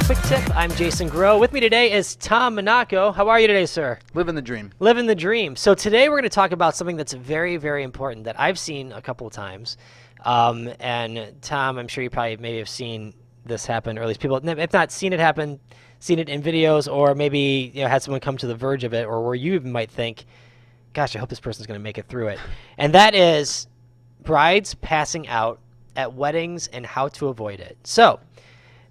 Quick Tip. I'm Jason Groh. With me today is Tom Monaco. How are you today, sir? Living the dream. Living the dream. So today we're going to talk about something that's very, very important that I've seen a couple of times. And Tom, I'm sure you probably maybe have seen this happen, or at least people, if not seen it happen, seen it in videos, or maybe had someone come to the verge of it, or where you even might think, gosh, I hope this person's going to make it through it. And that is brides passing out at weddings and how to avoid it. So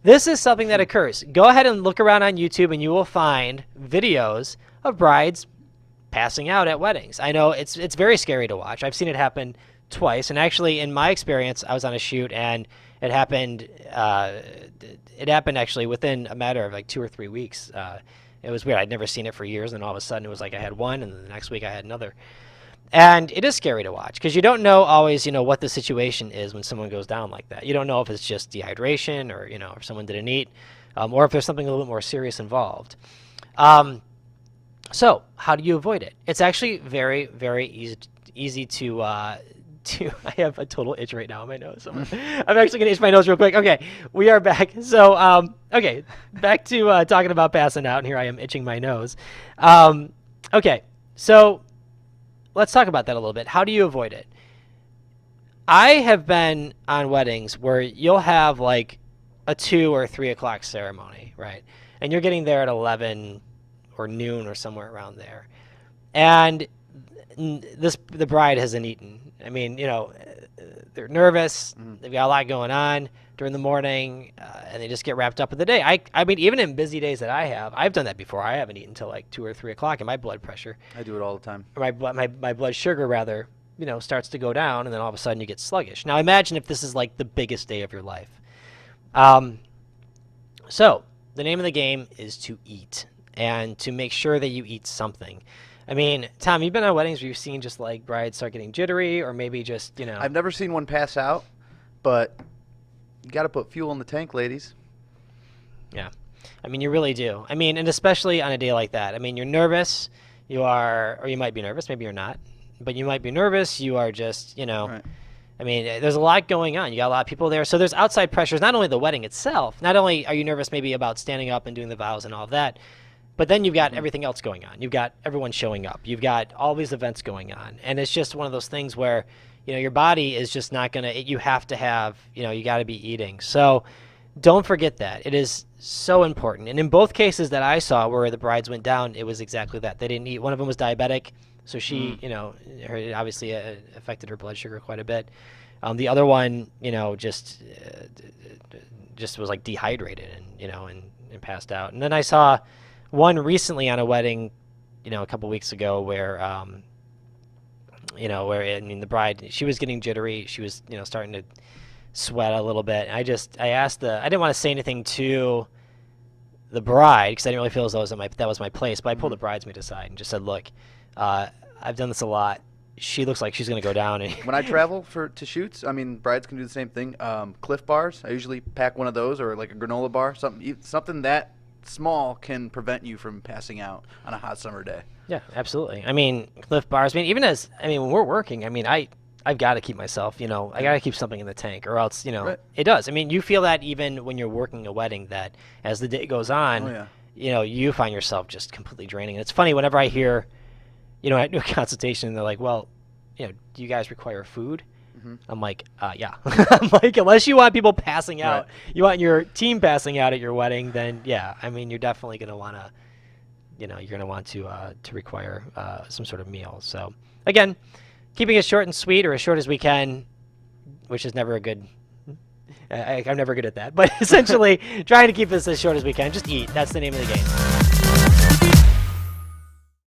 this is something that occurs. Go ahead and look around on YouTube and you will find videos of brides passing out at weddings. I know it's very scary to watch. I've seen it happen twice, and actually in my experience, I was on a shoot and it happened actually within a matter of like 2 or 3 weeks. It was weird. I'd never seen it for years, and all of a sudden it was like I had one, and then the next week I had another. And it is scary to watch because you don't know always, what the situation is when someone goes down like that. You don't know if it's just dehydration or, if someone didn't eat, or if there's something a little bit more serious involved. So how do you avoid it? It's actually very, very easy to I have a total itch right now in my nose. I'm actually going to itch my nose real quick. Okay, we are back. So, okay, back to talking about passing out, and here I am itching my nose. Okay, so let's talk about that a little bit. How do you avoid it? I have been on weddings where you'll have like a 2 or 3 o'clock ceremony, right? And you're getting there at 11 or noon or somewhere around there. And the bride hasn't eaten. I mean, they're nervous. They've got a lot going on during the morning, and they just get wrapped up in the day. I mean, even in busy days that I've done that before. I haven't eaten until like 2 or 3 o'clock, and my blood pressure. I do it all the time. Or my blood sugar, rather, starts to go down, and then all of a sudden you get sluggish. Now, imagine if this is like the biggest day of your life. So the name of the game is to eat, and to make sure that you eat something. I mean, Tom, you've been on weddings where you've seen just like brides start getting jittery, or maybe just, I've never seen one pass out, but you got to put fuel in the tank, ladies. Yeah. I mean, you really do. I mean, and especially on a day like that. I mean, you're nervous. You are, or you might be nervous. Maybe you're not. But you might be nervous. You are just, Right. I mean, there's a lot going on. You got a lot of people there. So there's outside pressures, not only the wedding itself. Not only are you nervous maybe about standing up and doing the vows and all of that, but then you've got everything else going on. You've got everyone showing up. You've got all these events going on. And it's just one of those things where, your body is just not going to, you have to have, you got to be eating. So don't forget that. It is so important. And in both cases that I saw where the brides went down, it was exactly that. They didn't eat. One of them was diabetic. So she, it obviously affected her blood sugar quite a bit. The other one, just was like dehydrated and passed out. And then I saw one recently on a wedding, a couple weeks ago where, the bride, she was getting jittery. She was, starting to sweat a little bit. I asked I didn't want to say anything to the bride because I didn't really feel as though that was my place. But I pulled the bridesmaid aside and just said, look, I've done this a lot. She looks like she's going to go down. When I travel to shoots, I mean, brides can do the same thing. Cliff bars, I usually pack one of those, or like a granola bar, something that small can prevent you from passing out on a hot summer day. Yeah, absolutely. I mean, Cliff bars. I mean, when we're working, I mean, I've got to keep myself, I got to keep something in the tank, or else, Right. It does. I mean, you feel that even when you're working a wedding, that as the day goes on, you find yourself just completely draining. And it's funny whenever I hear, I do a consultation, and they're like, well, do you guys require food? I'm like, yeah. I'm like, unless you want people passing out, Right. you want your team passing out at your wedding, then yeah. I mean, you're definitely going to want to, you're going to want to require some sort of meal. So again, keeping it short and sweet, or as short as we can, which is never a good. I'm never good at that, but essentially trying to keep this as short as we can. Just eat. That's the name of the game.